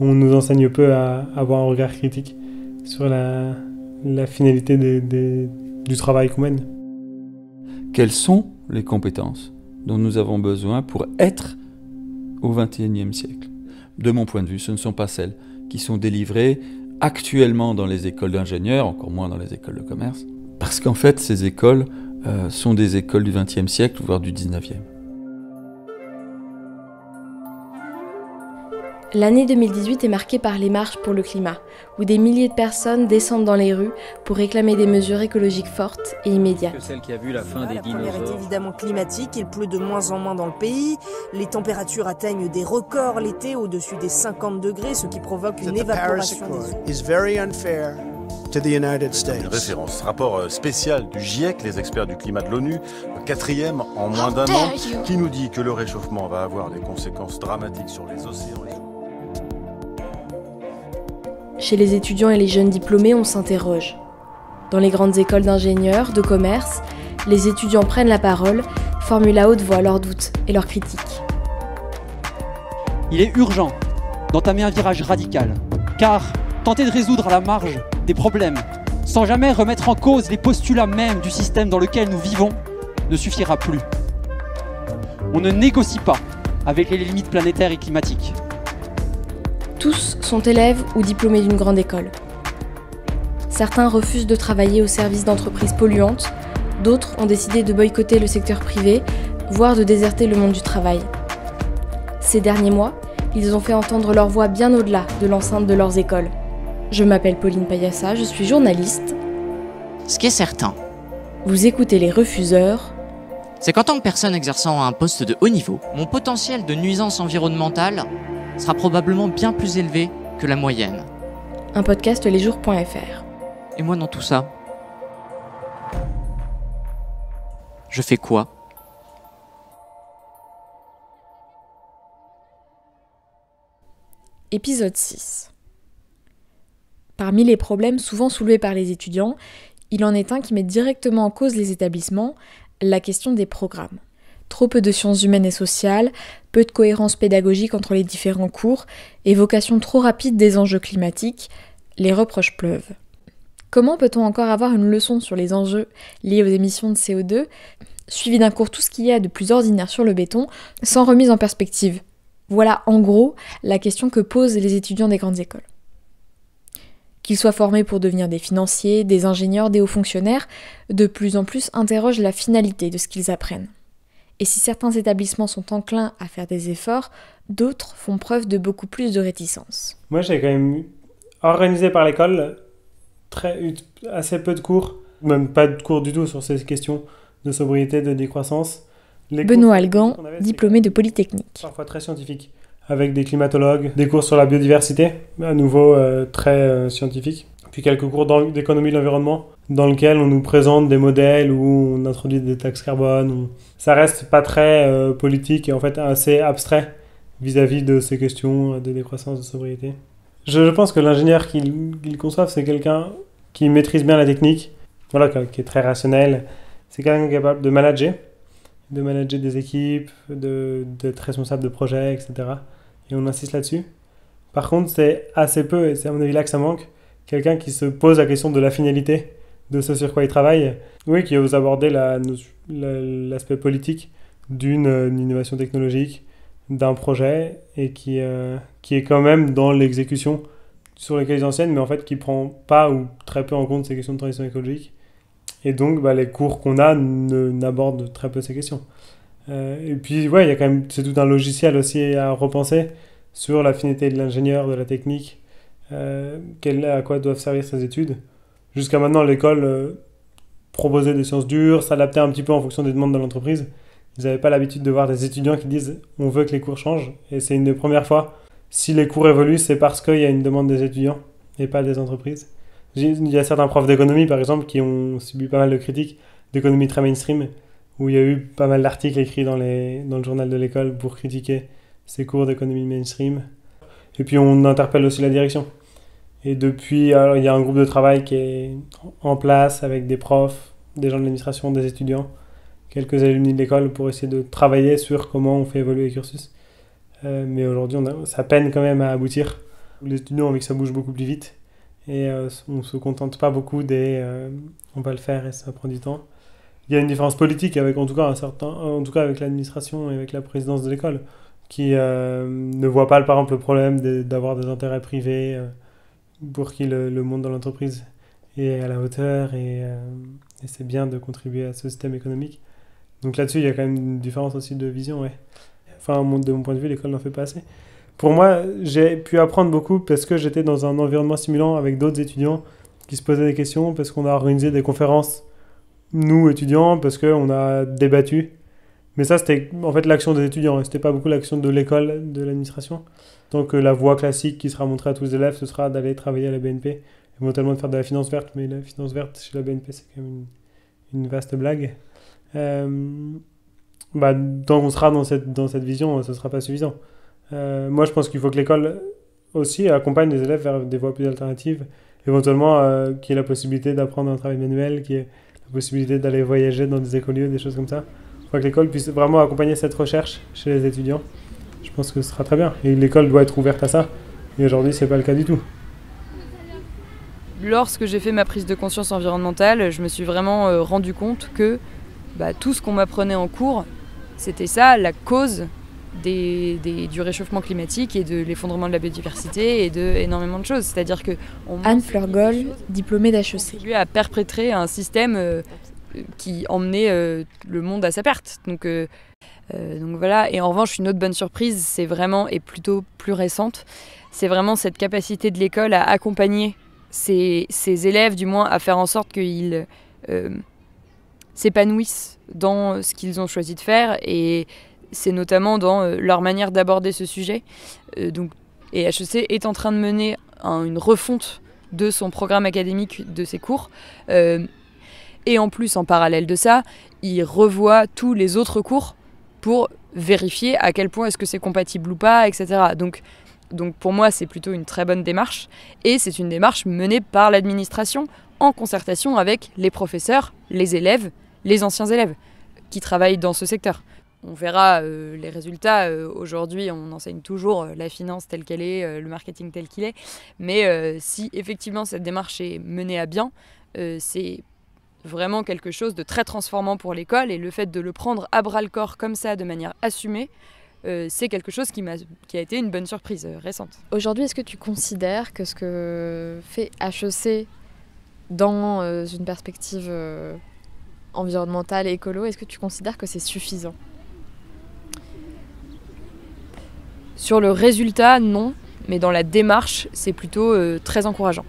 On nous enseigne peu à avoir un regard critique sur la finalité du travail qu'on mène. Quelles sont les compétences dont nous avons besoin pour être au XXIe siècle? De mon point de vue, ce ne sont pas celles qui sont délivrées actuellement dans les écoles d'ingénieurs, encore moins dans les écoles de commerce, parce qu'en fait, ces écoles sont des écoles du XXe siècle, voire du XIXe. L'année 2018 est marquée par les marches pour le climat, où des milliers de personnes descendent dans les rues pour réclamer des mesures écologiques fortes et immédiates. Celle qui a vu la fin des dinosaures. La première est évidemment climatique, il pleut de moins en moins dans le pays, les températures atteignent des records l'été au-dessus des 50 degrés, ce qui provoque une évaporation des Une référence, rapport spécial du GIEC, les experts du climat de l'ONU, le 4e en moins d'un an, qui nous dit que le réchauffement va avoir des conséquences dramatiques sur les océans. Chez les étudiants et les jeunes diplômés, on s'interroge. Dans les grandes écoles d'ingénieurs, de commerce, les étudiants prennent la parole, formulent à haute voix leurs doutes et leurs critiques. Il est urgent d'entamer un virage radical, car tenter de résoudre à la marge des problèmes, sans jamais remettre en cause les postulats mêmes du système dans lequel nous vivons, ne suffira plus. On ne négocie pas avec les limites planétaires et climatiques. Tous sont élèves ou diplômés d'une grande école. Certains refusent de travailler au service d'entreprises polluantes, d'autres ont décidé de boycotter le secteur privé, voire de déserter le monde du travail. Ces derniers mois, ils ont fait entendre leur voix bien au-delà de l'enceinte de leurs écoles. Je m'appelle Pauline Payassa, je suis journaliste. Ce qui est certain, vous écoutez Les Refuseurs, c'est qu'en tant que personne exerçant un poste de haut niveau, mon potentiel de nuisance environnementale sera probablement bien plus élevé que la moyenne. Un podcast lesjours.fr. Et moi dans tout ça, je fais quoi ? Épisode 6. Parmi les problèmes souvent soulevés par les étudiants, il en est un qui met directement en cause les établissements, la question des programmes. Trop peu de sciences humaines et sociales, peu de cohérence pédagogique entre les différents cours, évocation trop rapide des enjeux climatiques, les reproches pleuvent. Comment peut-on encore avoir une leçon sur les enjeux liés aux émissions de CO2, suivi d'un cours tout ce qu'il y a de plus ordinaire sur le béton, sans remise en perspective ? Voilà en gros la question que posent les étudiants des grandes écoles. Qu'ils soient formés pour devenir des financiers, des ingénieurs, des hauts fonctionnaires, de plus en plus interrogent la finalité de ce qu'ils apprennent. Et si certains établissements sont enclins à faire des efforts, d'autres font preuve de beaucoup plus de réticence. Moi, j'ai quand même organisé par l'école assez peu de cours, même pas de cours du tout sur ces questions de sobriété, de décroissance. Benoît Algan, diplômé de Polytechnique. Parfois très scientifique, avec des climatologues, des cours sur la biodiversité, à nouveau très scientifiques. Puis quelques cours d'économie de l'environnement, dans lesquels on nous présente des modèles où on introduit des taxes carbone. Ça reste pas très politique et en fait assez abstrait vis-à-vis de ces questions de décroissance, de sobriété. Je pense que l'ingénieur qu'il conçoive, c'est quelqu'un qui maîtrise bien la technique, voilà, qui est très rationnel. C'est quelqu'un qui est capable de manager des équipes, d'être responsable de projets, etc. Et on insiste là-dessus. Par contre, c'est assez peu, et c'est à mon avis là que ça manque, quelqu'un qui se pose la question de la finalité de ce sur quoi il travaille, oui, qui ose aborder l'aspect politique d'une innovation technologique, d'un projet, et qui est quand même dans l'exécution sur lesquelles ils enseignent, mais en fait qui ne prend pas ou très peu en compte ces questions de transition écologique. Et donc, les cours qu'on a n'abordent très peu ces questions. Et puis, ouais, il y a quand même, c'est tout un logiciel aussi à repenser sur la finalité de l'ingénieur, de la technique, à quoi doivent servir ces études. Jusqu'à maintenant, l'école proposait des sciences dures, s'adaptait un petit peu en fonction des demandes de l'entreprise. Ils n'avaient pas l'habitude de voir des étudiants qui disent « on veut que les cours changent ». Et c'est une des premières fois. Si les cours évoluent, c'est parce qu'il y a une demande des étudiants et pas des entreprises. Il y a certains profs d'économie, par exemple, qui ont subi pas mal de critiques d'économie très mainstream, où il y a eu pas mal d'articles écrits dans le journal de l'école pour critiquer ces cours d'économie mainstream. Et puis on interpelle aussi la direction. Et depuis, alors, il y a un groupe de travail qui est en place avec des profs, des gens de l'administration, des étudiants, quelques alumni de l'école pour essayer de travailler sur comment on fait évoluer les cursus. Mais aujourd'hui, ça peine quand même à aboutir. Les étudiants ont envie que ça bouge beaucoup plus vite. Et on ne se contente pas beaucoup on va le faire et ça prend du temps. Il y a une différence politique avec, en tout cas avec l'administration et avec la présidence de l'école, qui ne voit pas, par exemple, le problème d'avoir des intérêts privés pour qui le monde dans l'entreprise est à la hauteur et c'est bien de contribuer à ce système économique. Donc là-dessus, il y a quand même une différence aussi de vision, ouais. Enfin, de mon point de vue, l'école n'en fait pas assez. Pour moi, j'ai pu apprendre beaucoup parce que j'étais dans un environnement stimulant avec d'autres étudiants qui se posaient des questions, parce qu'on a organisé des conférences, nous, étudiants, parce qu'on a débattu. Mais ça, c'était en fait l'action des étudiants, et c'était pas beaucoup l'action de l'école, de l'administration. Donc la voie classique qui sera montrée à tous les élèves, ce sera d'aller travailler à la BNP, éventuellement de faire de la finance verte, mais la finance verte chez la BNP, c'est quand même une vaste blague. Tant qu'on sera dans cette vision, ce sera pas suffisant. Moi, je pense qu'il faut que l'école aussi accompagne les élèves vers des voies plus alternatives, éventuellement qu'il y ait la possibilité d'apprendre un travail manuel, qu'il y ait la possibilité d'aller voyager dans des écolieux, des choses comme ça. Il faut que l'école puisse vraiment accompagner cette recherche chez les étudiants. Je pense que ce sera très bien. Et l'école doit être ouverte à ça. Et aujourd'hui, c'est pas le cas du tout. Lorsque j'ai fait ma prise de conscience environnementale, je me suis vraiment rendu compte que tout ce qu'on m'apprenait en cours, c'était ça, la cause du réchauffement climatique et de l'effondrement de la biodiversité et de énormément de choses. C'est-à-dire que Anne-Fleur Goll, diplômée d'HEC. Lui a perpétré un système qui emmenait le monde à sa perte. Donc voilà. Et en revanche, une autre bonne surprise, c'est vraiment, et plutôt plus récente, c'est vraiment cette capacité de l'école à accompagner ses élèves, du moins à faire en sorte qu'ils s'épanouissent dans ce qu'ils ont choisi de faire, et c'est notamment dans leur manière d'aborder ce sujet. Et HEC est en train de mener une refonte de son programme académique, de ses cours, et en plus, en parallèle de ça, il revoit tous les autres cours pour vérifier à quel point est-ce que c'est compatible ou pas, etc. Donc pour moi, c'est plutôt une très bonne démarche, et c'est une démarche menée par l'administration en concertation avec les professeurs, les élèves, les anciens élèves qui travaillent dans ce secteur. On verra les résultats. Aujourd'hui, on enseigne toujours la finance telle qu'elle est, le marketing tel qu'il est. Mais si effectivement cette démarche est menée à bien, c'est vraiment quelque chose de très transformant pour l'école. Et le fait de le prendre à bras-le-corps comme ça, de manière assumée, c'est quelque chose qui a été une bonne surprise récente. Aujourd'hui, est-ce que tu considères que ce que fait HEC dans une perspective environnementale et écolo, est-ce que tu considères que c'est suffisant ? Sur le résultat, non, mais dans la démarche, c'est plutôt très encourageant.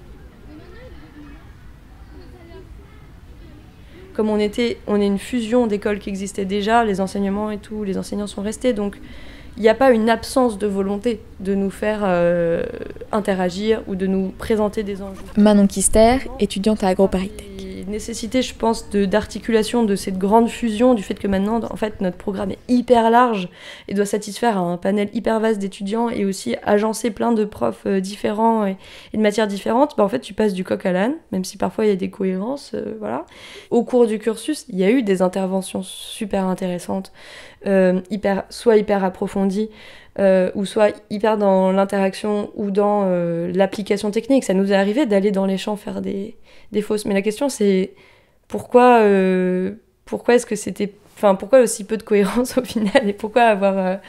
Comme on est une fusion d'écoles qui existaient déjà, les enseignements et tout, les enseignants sont restés, donc il n'y a pas une absence de volonté de nous faire interagir ou de nous présenter des enjeux. Manon Kister, étudiante à AgroParisTech. Nécessité, je pense, d'articulation de cette grande fusion, du fait que maintenant, en fait, notre programme est hyper large et doit satisfaire un panel hyper vaste d'étudiants et aussi agencer plein de profs différents et de matières différentes. En fait, tu passes du coq à l'âne, même si parfois il y a des cohérences, voilà. Au cours du cursus, il y a eu des interventions super intéressantes, soit hyper approfondies, ou soit hyper dans l'interaction ou dans l'application technique. Ça nous est arrivé d'aller dans les champs faire des fausses. Mais la question, c'est pourquoi est-ce que c'était... Enfin, pourquoi aussi peu de cohérence au final, et pourquoi avoir...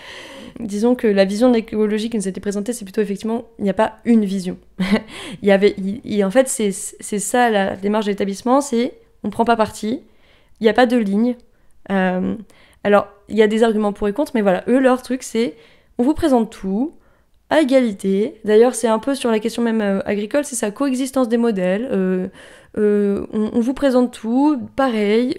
disons que la vision de l'écologie qui nous a été présentée, c'est plutôt effectivement, il n'y a pas une vision. En fait, c'est ça la démarche de l'établissement, c'est on ne prend pas parti, il n'y a pas de ligne. Alors, il y a des arguments pour et contre, mais voilà, eux, leur truc, c'est on vous présente tout, à égalité. D'ailleurs, c'est un peu sur la question même agricole, c'est sa coexistence des modèles. On vous présente tout, pareil,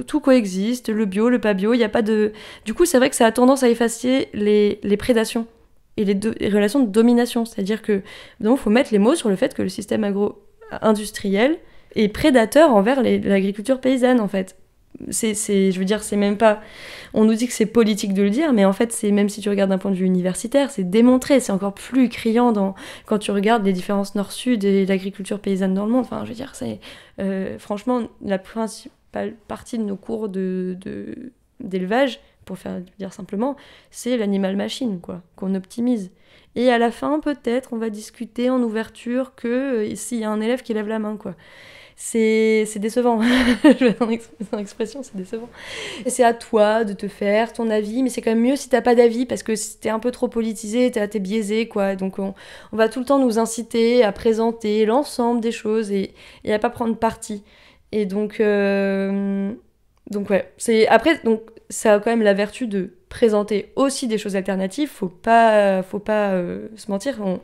tout coexiste, le bio, le pas bio, il n'y a pas de... Du coup, c'est vrai que ça a tendance à effacer les prédations et les relations de domination. C'est-à-dire que, donc, il faut mettre les mots sur le fait que le système agro-industriel est prédateur envers l'agriculture paysanne, en fait. Je veux dire, c'est même pas... On nous dit que c'est politique de le dire, mais en fait, c'est, même si tu regardes d'un point de vue universitaire, c'est démontré, c'est encore plus criant quand tu regardes les différences nord-sud et l'agriculture paysanne dans le monde. Enfin, je veux dire, c'est... franchement, la principale partie de nos cours d'élevage pour dire simplement, c'est l'animal-machine, quoi, qu'on optimise. Et à la fin, peut-être, on va discuter en ouverture que s'il y a un élève qui lève la main, quoi. C'est décevant. Je vais dans l'expression, c'est décevant. Et c'est à toi de te faire ton avis, mais c'est quand même mieux si t'as pas d'avis, parce que si t'es un peu trop politisé, t'es biaisé, quoi. Donc on va tout le temps nous inciter à présenter l'ensemble des choses et à pas prendre parti. Et donc ouais, donc ça a quand même la vertu de présenter aussi des choses alternatives. Faut pas se mentir. On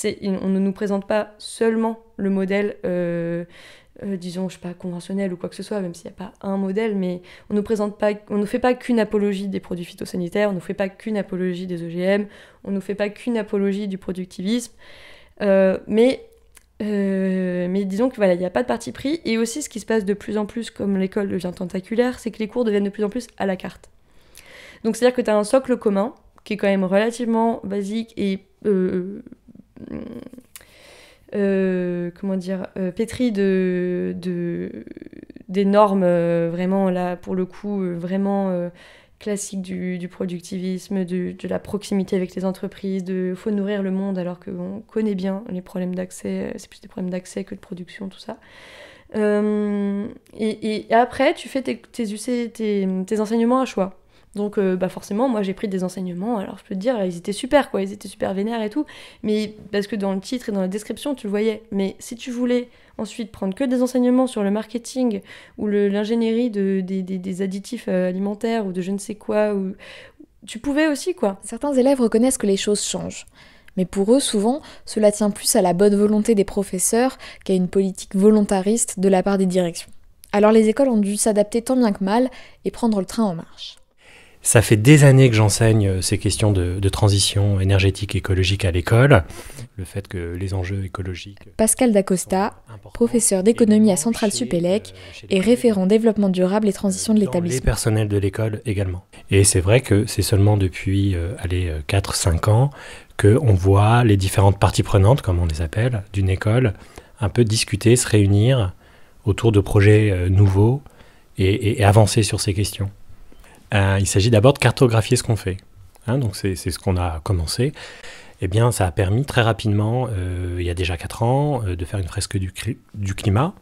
ne nous présente pas seulement le modèle, disons, je sais pas, conventionnel ou quoi que ce soit, même s'il n'y a pas un modèle, mais on ne fait pas qu'une apologie des produits phytosanitaires, on ne fait pas qu'une apologie des OGM, on ne fait pas qu'une apologie du productivisme, mais disons que voilà, il n'y a pas de parti pris. Et aussi, ce qui se passe de plus en plus, comme l'école devient tentaculaire, c'est que les cours deviennent de plus en plus à la carte. Donc c'est-à-dire que tu as un socle commun qui est quand même relativement basique et pétri des normes vraiment là pour le coup vraiment classiques du productivisme, de la proximité avec les entreprises, faut nourrir le monde alors qu'on connaît bien les problèmes d'accès, c'est plus des problèmes d'accès que de production, tout ça. Et après tu fais tes enseignements à choix. Donc forcément, moi j'ai pris des enseignements, alors je peux te dire, ils étaient super, quoi, ils étaient super vénères et tout, mais parce que dans le titre et dans la description, tu le voyais. Mais si tu voulais ensuite prendre que des enseignements sur le marketing ou l'ingénierie des additifs alimentaires ou de je ne sais quoi, tu pouvais aussi, quoi. Certains élèves reconnaissent que les choses changent. Mais pour eux, souvent, cela tient plus à la bonne volonté des professeurs qu'à une politique volontariste de la part des directions. Alors les écoles ont dû s'adapter tant bien que mal et prendre le train en marche. Ça fait des années que j'enseigne ces questions de transition énergétique écologique à l'école, le fait que les enjeux écologiques... Pascal Dacosta, professeur d'économie à Centrale Supélec et référent développement durable et transition de l'établissement. Les personnels de l'école également. Et c'est vrai que c'est seulement depuis 4-5 ans qu'on voit les différentes parties prenantes, comme on les appelle, d'une école, un peu discuter, se réunir autour de projets nouveaux et avancer sur ces questions. Il s'agit d'abord de cartographier ce qu'on fait. Donc c'est ce qu'on a commencé. Eh bien, ça a permis très rapidement, il y a déjà 4 ans, de faire une fresque du climat,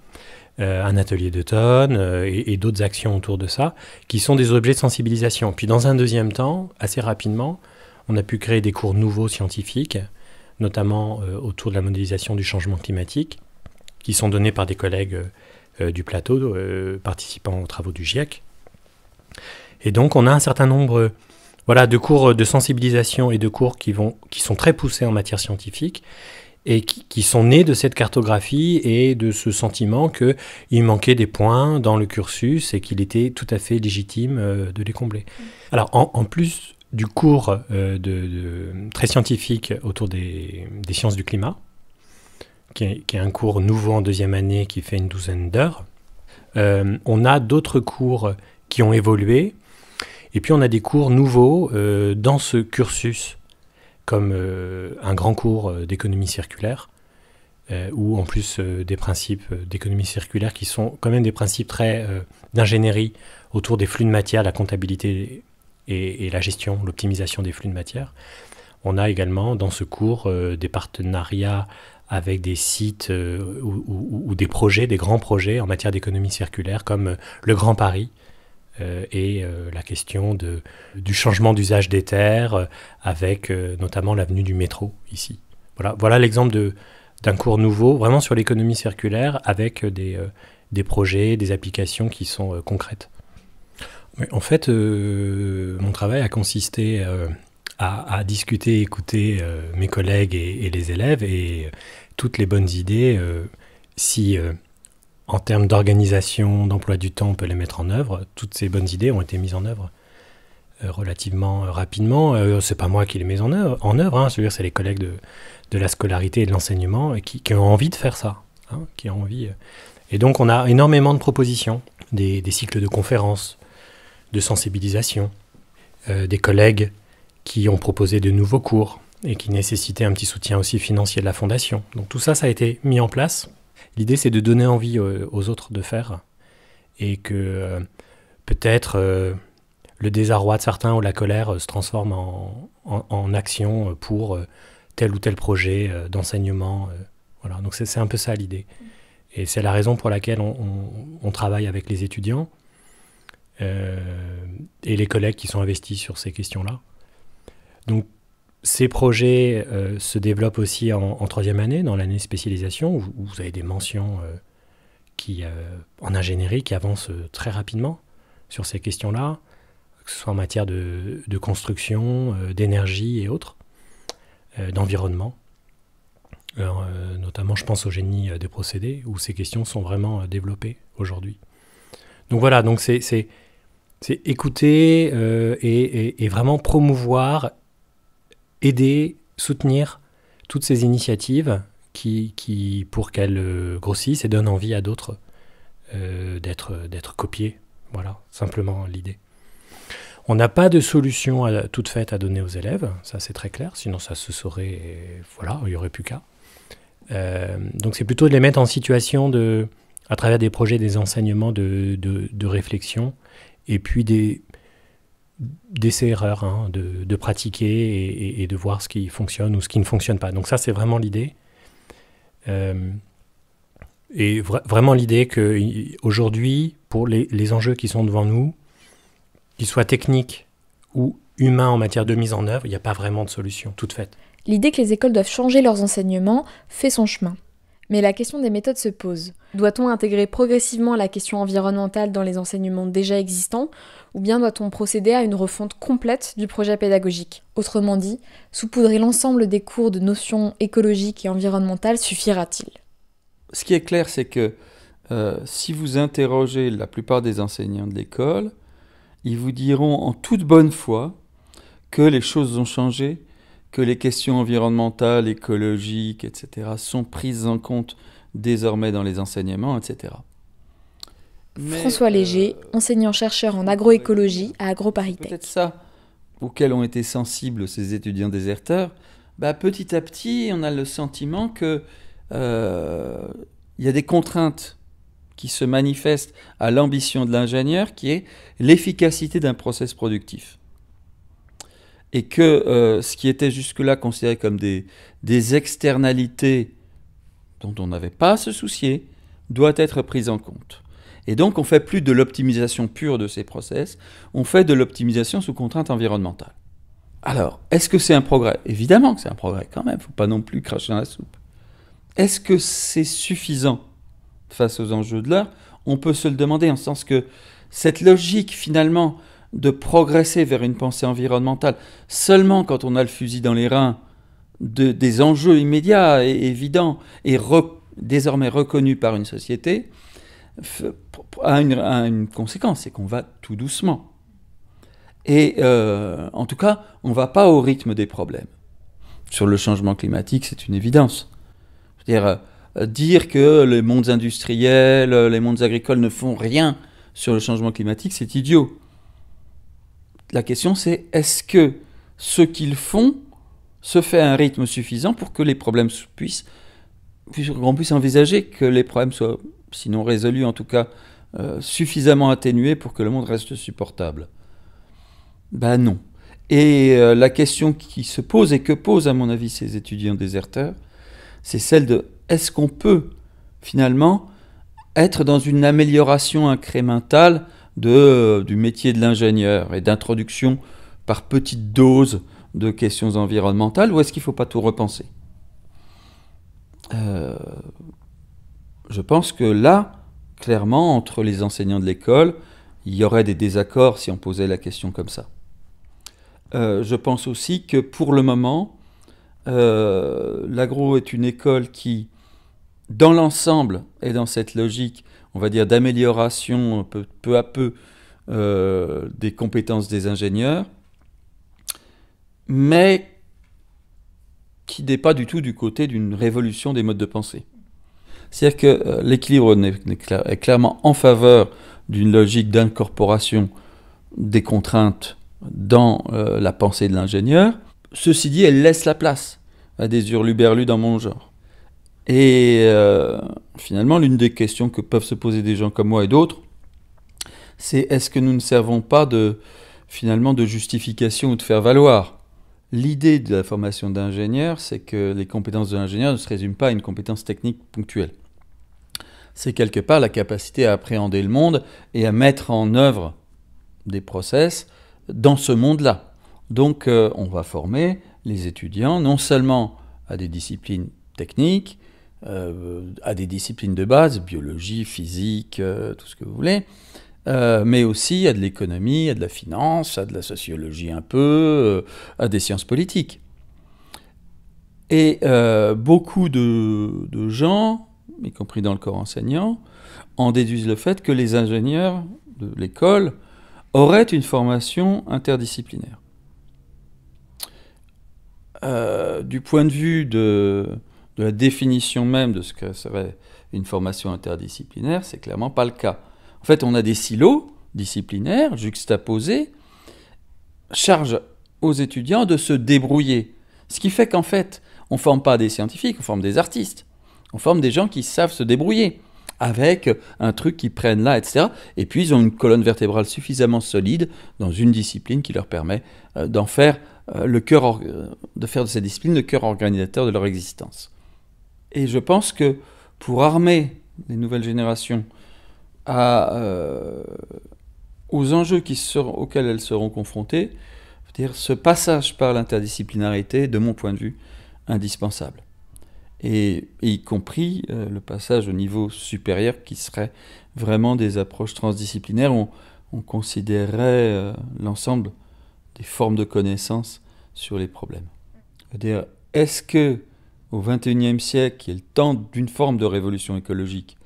un atelier d'automne et d'autres actions autour de ça, qui sont des objets de sensibilisation. Puis dans un deuxième temps, assez rapidement, on a pu créer des cours nouveaux scientifiques, notamment autour de la modélisation du changement climatique, qui sont donnés par des collègues du plateau, participant aux travaux du GIEC. Et donc, on a un certain nombre de cours de sensibilisation et de cours qui sont très poussés en matière scientifique et qui sont nés de cette cartographie et de ce sentiment qu'il manquait des points dans le cursus et qu'il était tout à fait légitime de les combler. Alors, en plus du cours très scientifique autour des sciences du climat, qui est un cours nouveau en 2e année qui fait une 12aine d'heures, on a d'autres cours qui ont évolué. Et puis on a des cours nouveaux dans ce cursus, comme un grand cours d'économie circulaire, ou en plus des principes d'économie circulaire qui sont quand même des principes très d'ingénierie autour des flux de matière, la comptabilité et la gestion, l'optimisation des flux de matière. On a également dans ce cours des partenariats avec des sites ou des projets, des grands projets en matière d'économie circulaire, comme le Grand Paris, et la question du changement d'usage des terres avec notamment l'avenue du métro ici. Voilà l'exemple d'un cours nouveau, vraiment sur l'économie circulaire avec des projets, des applications qui sont concrètes. Mais en fait, mon travail a consisté à discuter, écouter mes collègues et les élèves et toutes les bonnes idées, en termes d'organisation, d'emploi du temps, on peut les mettre en œuvre. Toutes ces bonnes idées ont été mises en œuvre relativement rapidement. C'est pas moi qui les mets en œuvre, c'est-à-dire c'est les collègues de la scolarité et de l'enseignement qui ont envie de faire ça, qui ont envie. Et donc on a énormément de propositions, des cycles de conférences, de sensibilisation, des collègues qui ont proposé de nouveaux cours et qui nécessitaient un petit soutien aussi financier de la Fondation. Donc tout ça, ça a été mis en place. L'idée, c'est de donner envie aux autres de faire et que peut-être le désarroi de certains ou la colère se transforme en action pour tel ou tel projet d'enseignement. Voilà, donc c'est un peu ça l'idée. Et c'est la raison pour laquelle on travaille avec les étudiants et les collègues qui sont investis sur ces questions-là. Donc ces projets se développent aussi en troisième année, dans l'année de spécialisation, où vous avez des mentions en ingénierie qui avancent très rapidement sur ces questions-là, que ce soit en matière de construction, d'énergie et autres, d'environnement. Alors, notamment, je pense au génie des procédés, où ces questions sont vraiment développées aujourd'hui. Donc voilà, donc c'est écouter et vraiment promouvoir, aider, soutenir toutes ces initiatives qui pour qu'elles grossissent et donnent envie à d'autres d'être copiées. Voilà, simplement l'idée. On n'a pas de solution toute faite à donner aux élèves, ça c'est très clair, sinon ça se saurait, et voilà, il n'y aurait plus qu'à. Donc c'est plutôt de les mettre en situation à travers des projets, des enseignements de réflexion, et puis d'essais-erreurs, hein, de pratiquer et de voir ce qui fonctionne ou ce qui ne fonctionne pas. Donc ça c'est vraiment l'idée. Et vraiment l'idée qu'aujourd'hui, pour les enjeux qui sont devant nous, qu'ils soient techniques ou humains en matière de mise en œuvre, il n'y a pas vraiment de solution toute faite. L'idée que les écoles doivent changer leurs enseignements fait son chemin. Mais la question des méthodes se pose. Doit-on intégrer progressivement la question environnementale dans les enseignements déjà existants, ou bien doit-on procéder à une refonte complète du projet pédagogique? Autrement dit, saupoudrer l'ensemble des cours de notions écologiques et environnementales suffira-t-il? Ce qui est clair, c'est que si vous interrogez la plupart des enseignants de l'école, ils vous diront en toute bonne foi que les choses ont changé, que les questions environnementales, écologiques, etc. sont prises en compte désormais dans les enseignements, etc. François Léger, enseignant-chercheur en agroécologie à AgroParisTech. Peut-être ça auquel ont été sensibles ces étudiants déserteurs. Petit à petit, on a le sentiment que y a des contraintes qui se manifestent à l'ambition de l'ingénieur, qui est l'efficacité d'un process productif. Et que ce qui était jusque-là considéré comme des externalités dont on n'avait pas à se soucier, doit être pris en compte. Et donc on ne fait plus de l'optimisation pure de ces process, on fait de l'optimisation sous contrainte environnementale. Alors, est-ce que c'est un progrès? Évidemment que c'est un progrès quand même, il ne faut pas non plus cracher dans la soupe. Est-ce que c'est suffisant face aux enjeux de l'heure? On peut se le demander, en ce sens que cette logique finalement de progresser vers une pensée environnementale seulement quand on a le fusil dans les reins des enjeux immédiats et évidents et désormais reconnus par une société, a une conséquence, c'est qu'on va tout doucement. Et en tout cas, on ne va pas au rythme des problèmes. Sur le changement climatique, c'est une évidence. C'est-à-dire dire que les mondes industriels, les mondes agricoles ne font rien sur le changement climatique, c'est idiot. La question c'est, est-ce que ce qu'ils font se fait à un rythme suffisant pour que les problèmes qu'on puisse envisager que les problèmes soient, sinon résolus, en tout cas suffisamment atténués pour que le monde reste supportable? Non. Et la question qui se pose et que posent à mon avis ces étudiants déserteurs, c'est celle de est-ce qu'on peut finalement être dans une amélioration incrémentale du métier de l'ingénieur et d'introduction par petites doses de questions environnementales, ou est-ce qu'il ne faut pas tout repenser? Je pense que là, clairement, entre les enseignants de l'école, il y aurait des désaccords si on posait la question comme ça. Je pense aussi que pour le moment, l'agro est une école qui, dans l'ensemble, est dans cette logique, on va dire, d'amélioration peu à peu des compétences des ingénieurs, mais qui n'est pas du tout du côté d'une révolution des modes de pensée. C'est-à-dire que l'équilibre est clairement en faveur d'une logique d'incorporation des contraintes dans la pensée de l'ingénieur. Ceci dit, elle laisse la place à des hurluberlus dans mon genre. Et finalement, l'une des questions que peuvent se poser des gens comme moi et d'autres, c'est est-ce que nous ne servons pas finalement de justification ou de faire valoir. L'idée de la formation d'ingénieur, c'est que les compétences de l'ingénieur ne se résument pas à une compétence technique ponctuelle. C'est quelque part la capacité à appréhender le monde et à mettre en œuvre des process dans ce monde-là. Donc on va former les étudiants non seulement à des disciplines techniques, à des disciplines de base, biologie, physique, tout ce que vous voulez, mais aussi à de l'économie, à de la finance, à de la sociologie un peu, à des sciences politiques. Et beaucoup de gens, y compris dans le corps enseignant, en déduisent le fait que les ingénieurs de l'école auraient une formation interdisciplinaire. Du point de vue de la définition même de ce que serait une formation interdisciplinaire, c'est clairement pas le cas. En fait, on a des silos disciplinaires juxtaposés, charge aux étudiants de se débrouiller. Ce qui fait qu'en fait, on ne forme pas des scientifiques, on forme des artistes. On forme des gens qui savent se débrouiller avec un truc qu'ils prennent là, etc. Et puis, ils ont une colonne vertébrale suffisamment solide dans une discipline qui leur permet d'en faire de faire de cette discipline le cœur organisateur de leur existence. Et je pense que pour armer les nouvelles générations aux enjeux auxquels elles seront confrontées, ce passage par l'interdisciplinarité est, de mon point de vue, indispensable. Et y compris le passage au niveau supérieur qui serait vraiment des approches transdisciplinaires où on considérerait l'ensemble des formes de connaissances sur les problèmes. C'est-à-dire, est-ce que au XXIe siècle, qui est le temps d'une forme de révolution écologique,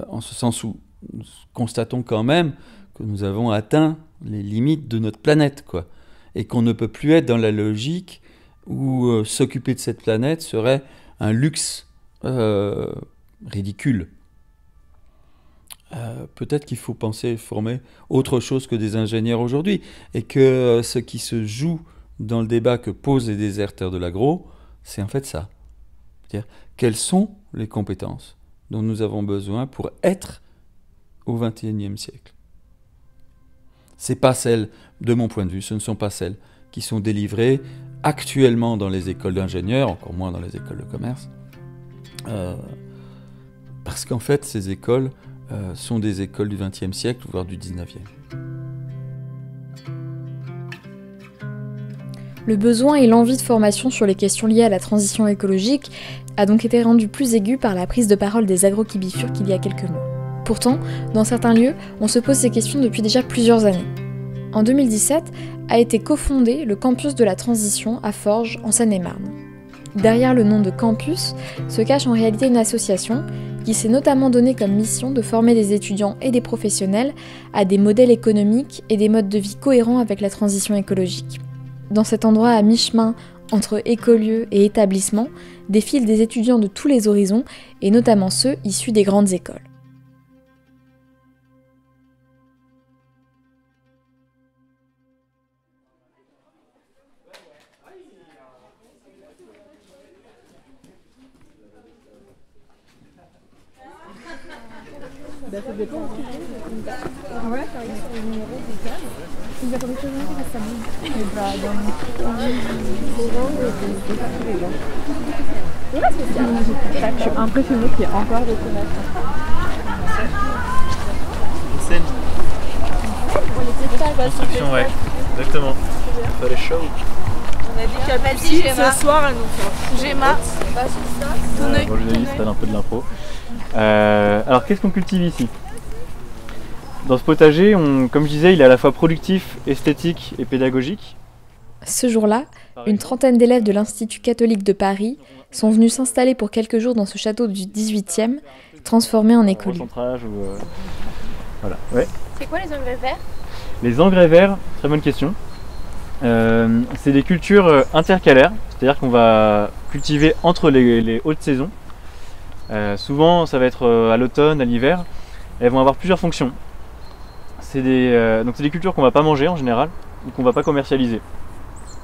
en ce sens où nous constatons quand même que nous avons atteint les limites de notre planète, quoi, et qu'on ne peut plus être dans la logique où s'occuper de cette planète serait un luxe ridicule. Peut-être qu'il faut former autre chose que des ingénieurs aujourd'hui, et que ce qui se joue dans le débat que posent les déserteurs de l'agro, c'est en fait ça. C'est-à-dire, quelles sont les compétences dont nous avons besoin pour être au XXIe siècle? C'est pas celles, de mon point de vue, ce ne sont pas celles qui sont délivrées actuellement dans les écoles d'ingénieurs, encore moins dans les écoles de commerce, parce qu'en fait, ces écoles sont des écoles du XXe siècle, voire du XIXe. Le besoin et l'envie de formation sur les questions liées à la transition écologique a donc été rendu plus aigu par la prise de parole des agro-kibifurques il y a quelques mois. Pourtant, dans certains lieux, on se pose ces questions depuis déjà plusieurs années. En 2017, a été cofondé le campus de la transition à Forges, en Seine-et-Marne. Derrière le nom de campus se cache en réalité une association qui s'est notamment donné comme mission de former des étudiants et des professionnels à des modèles économiques et des modes de vie cohérents avec la transition écologique. Dans cet endroit à mi-chemin entre écolieux et établissements, défilent des étudiants de tous les horizons et notamment ceux issus des grandes écoles. Ça dépend. Ouais, par exemple, le numéro des cases. Il y a quelque chose qui ça bouge. Et bah, dans ouais, c'est ça. Je suis impressionnée qu'il y ait encore des fenêtres. Une scène. Construction, ouais. Exactement. Ça les show. On a dit qu'Appelsi, ce soir, elle nous fait Gemma. Bon, je l'ai un peu de l'impro. Alors qu'est-ce qu'on cultive ici? Dans ce potager, comme je disais, il est à la fois productif, esthétique et pédagogique. Ce jour-là, une trentaine d'élèves de l'Institut catholique de Paris sont venus s'installer pour quelques jours dans ce château du 18e, transformé en écolieu. Voilà. Ouais. C'est quoi les engrais verts? Les engrais verts, très bonne question. C'est des cultures intercalaires, c'est-à-dire qu'on va cultiver entre les hautes saisons. Souvent, ça va être à l'automne, à l'hiver. Elles vont avoir plusieurs fonctions. Donc c'est des cultures qu'on ne va pas manger en général ou qu'on ne va pas commercialiser.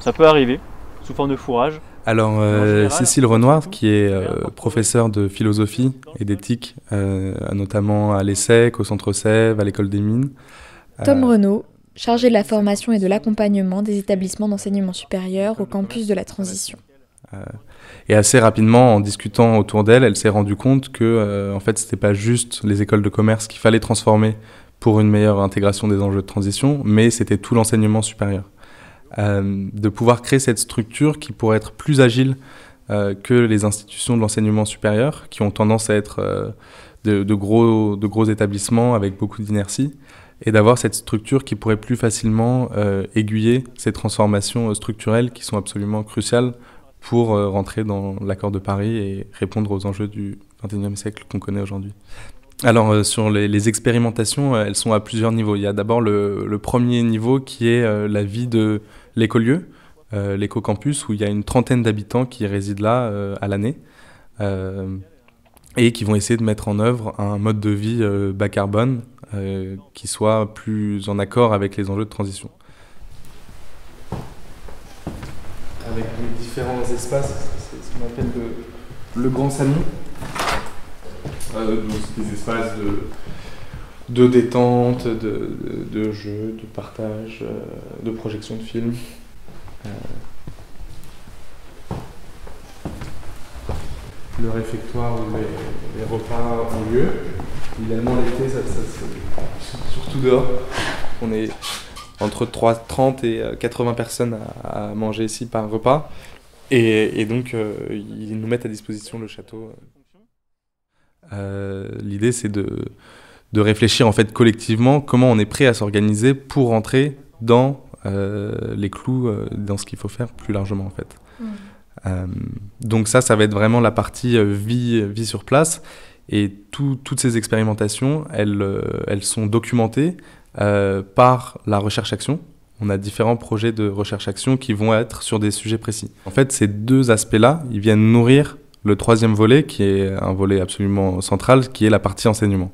Ça peut arriver sous forme de fourrage. Alors Cécile Renoir, qui est professeure de philosophie et d'éthique, notamment à l'ESSEC, au Centre Sèvres, à l'École des Mines. Tom Renaud, chargé de la formation et de l'accompagnement des établissements d'enseignement supérieur au campus de la Transition. Et assez rapidement, en discutant autour d'elle, elle s'est rendue compte que en fait, c'était pas juste les écoles de commerce qu'il fallait transformer pour une meilleure intégration des enjeux de transition, mais c'était tout l'enseignement supérieur. De pouvoir créer cette structure qui pourrait être plus agile que les institutions de l'enseignement supérieur, qui ont tendance à être de gros établissements avec beaucoup d'inertie, et d'avoir cette structure qui pourrait plus facilement aiguiller ces transformations structurelles qui sont absolument cruciales pour rentrer dans l'accord de Paris et répondre aux enjeux du XXIe siècle qu'on connaît aujourd'hui. Alors sur les expérimentations, elles sont à plusieurs niveaux. Il y a d'abord le premier niveau qui est la vie de l'écolieu, l'éco-campus, où il y a une trentaine d'habitants qui résident là à l'année et qui vont essayer de mettre en œuvre un mode de vie bas carbone qui soit plus en accord avec les enjeux de transition. Avec les différents espaces, c'est ce qu'on appelle le grand salon. Donc c'est des espaces de détente, de jeu, de partage, de projection de films. Le réfectoire où les repas ont lieu. Évidemment l'été, c'est surtout dehors. On est entre 30 et 80 personnes à manger ici par repas. Et donc, ils nous mettent à disposition le château. L'idée, c'est de réfléchir en fait collectivement comment on est prêt à s'organiser pour rentrer dans les clous, dans ce qu'il faut faire plus largement en fait. Donc ça va être vraiment la partie vie sur place. Et toutes ces expérimentations, elles sont documentées par la recherche-action. On a différents projets de recherche-action qui vont être sur des sujets précis. En fait, ces deux aspects-là, ils viennent nourrir le troisième volet, qui est un volet absolument central, qui est la partie enseignement.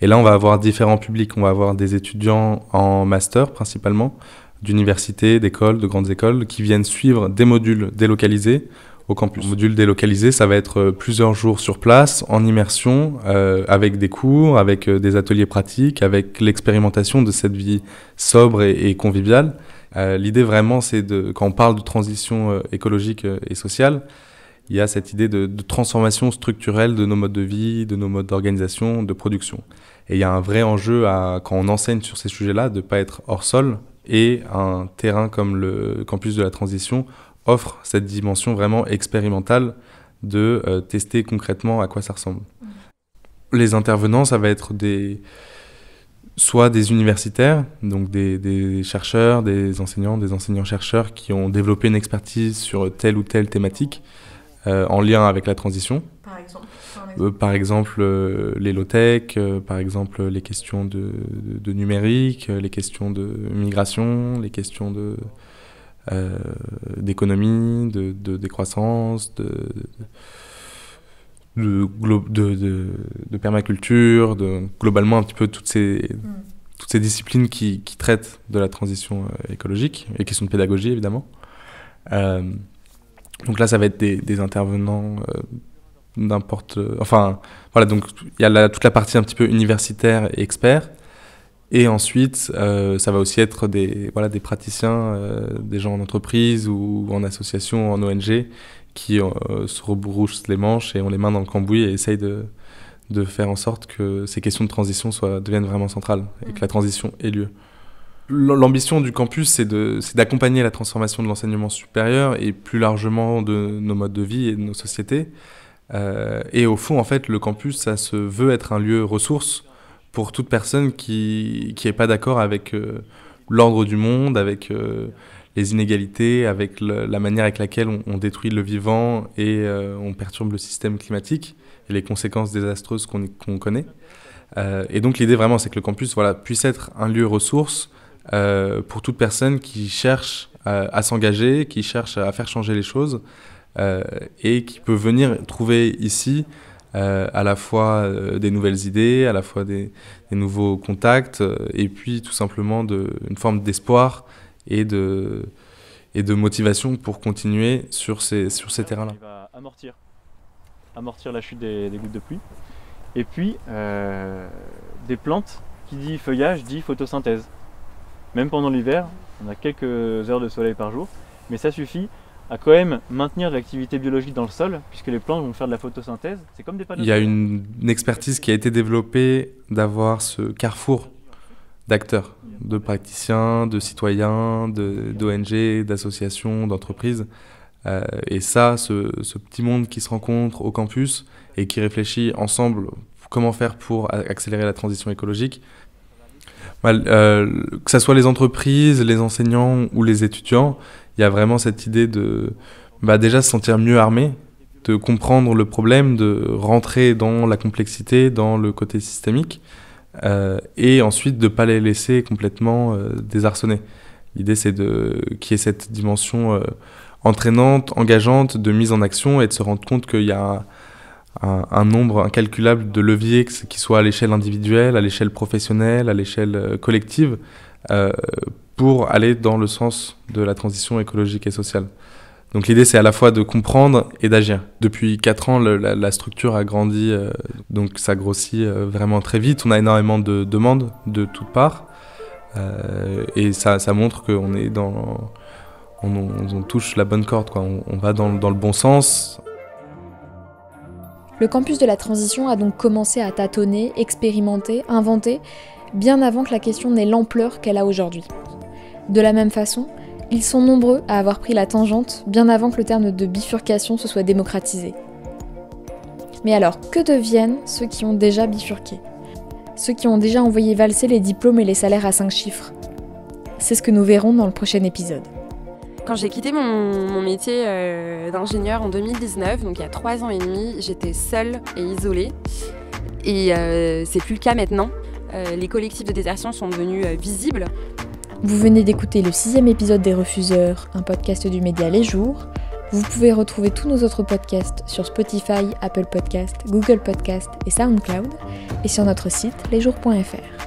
Et là, on va avoir différents publics. On va avoir des étudiants en master, principalement, d'universités, d'écoles, de grandes écoles, qui viennent suivre des modules délocalisés au campus. Module délocalisé, ça va être plusieurs jours sur place, en immersion, avec des cours, avec des ateliers pratiques, avec l'expérimentation de cette vie sobre et conviviale. L'idée vraiment, c'est quand on parle de transition écologique et sociale, il y a cette idée de transformation structurelle de nos modes de vie, de nos modes d'organisation, de production. Et il y a un vrai enjeu, quand on enseigne sur ces sujets-là, de ne pas être hors sol, et un terrain comme le campus de la transition offre cette dimension vraiment expérimentale de tester concrètement à quoi ça ressemble. Les intervenants, ça va être soit des universitaires, donc des chercheurs, des enseignants-chercheurs qui ont développé une expertise sur telle ou telle thématique en lien avec la transition. Par exemple les low-tech, par exemple les questions de numérique, les questions de migration, les questions d'économie, de décroissance, de permaculture, globalement un petit peu toutes ces disciplines qui traitent de la transition écologique, et questions de pédagogie évidemment. Donc là, ça va être des intervenants enfin, voilà, donc il y a toute la partie un petit peu universitaire et expert. Et ensuite, ça va aussi être des praticiens, des gens en entreprise ou en association, en ONG, qui se rebroussent les manches et ont les mains dans le cambouis et essayent de faire en sorte que ces questions de transition deviennent vraiment centrales et que la transition ait lieu. L'ambition du campus, c'est d'accompagner la transformation de l'enseignement supérieur et plus largement de nos modes de vie et de nos sociétés. Et au fond, en fait, le campus, ça se veut être un lieu ressource pour toute personne qui n'est pas d'accord avec l'ordre du monde, avec les inégalités, avec la manière avec laquelle on détruit le vivant et on perturbe le système climatique et les conséquences désastreuses qu'on connaît. Et donc l'idée vraiment, c'est que le campus puisse être un lieu ressource pour toute personne qui cherche à s'engager, qui cherche à faire changer les choses et qui peut venir trouver ici à la fois des nouvelles idées, à la fois des nouveaux contacts, et puis tout simplement une forme d'espoir et de motivation pour continuer sur ces terrains-là. Il va amortir la chute des gouttes de pluie. Et puis, des plantes, qui dit feuillage, dit photosynthèse. Même pendant l'hiver, on a quelques heures de soleil par jour, mais ça suffit à quand même maintenir l'activité biologique dans le sol, puisque les plantes vont faire de la photosynthèse. C'est comme des panneaux. Il y a une expertise qui a été développée d'avoir ce carrefour d'acteurs, de praticiens, de citoyens, d'ONG, d'associations, d'entreprises. Et ça, ce petit monde qui se rencontre au campus et qui réfléchit ensemble comment faire pour accélérer la transition écologique, que ce soit les entreprises, les enseignants ou les étudiants, il y a vraiment cette idée de déjà se sentir mieux armé, de comprendre le problème, de rentrer dans la complexité, dans le côté systémique, et ensuite de ne pas les laisser complètement désarçonnés. L'idée, c'est qu'il y ait cette dimension entraînante, engageante, de mise en action, et de se rendre compte qu'il y a un nombre incalculable de leviers, qui soient à l'échelle individuelle, à l'échelle professionnelle, à l'échelle collective, pour aller dans le sens de la transition écologique et sociale. Donc l'idée, c'est à la fois de comprendre et d'agir. Depuis 4 ans, la structure a grandi, donc ça grossit vraiment très vite. On a énormément de demandes de toutes parts, et ça montre qu'on est on touche la bonne corde, quoi. On va dans le bon sens. Le campus de la transition a donc commencé à tâtonner, expérimenter, inventer, bien avant que la question n'ait l'ampleur qu'elle a aujourd'hui. De la même façon, ils sont nombreux à avoir pris la tangente bien avant que le terme de bifurcation se soit démocratisé. Mais alors, que deviennent ceux qui ont déjà bifurqué ? Ceux qui ont déjà envoyé valser les diplômes et les salaires à 5 chiffres ? C'est ce que nous verrons dans le prochain épisode. Quand j'ai quitté mon métier d'ingénieur en 2019, donc il y a 3 ans et demi, j'étais seule et isolée. Et c'est plus le cas maintenant. Les collectifs de désertion sont devenus visibles. Vous venez d'écouter le 6e épisode des Refuseurs, un podcast du média Les Jours. Vous pouvez retrouver tous nos autres podcasts sur Spotify, Apple Podcasts, Google Podcasts et SoundCloud, et sur notre site lesjours.fr.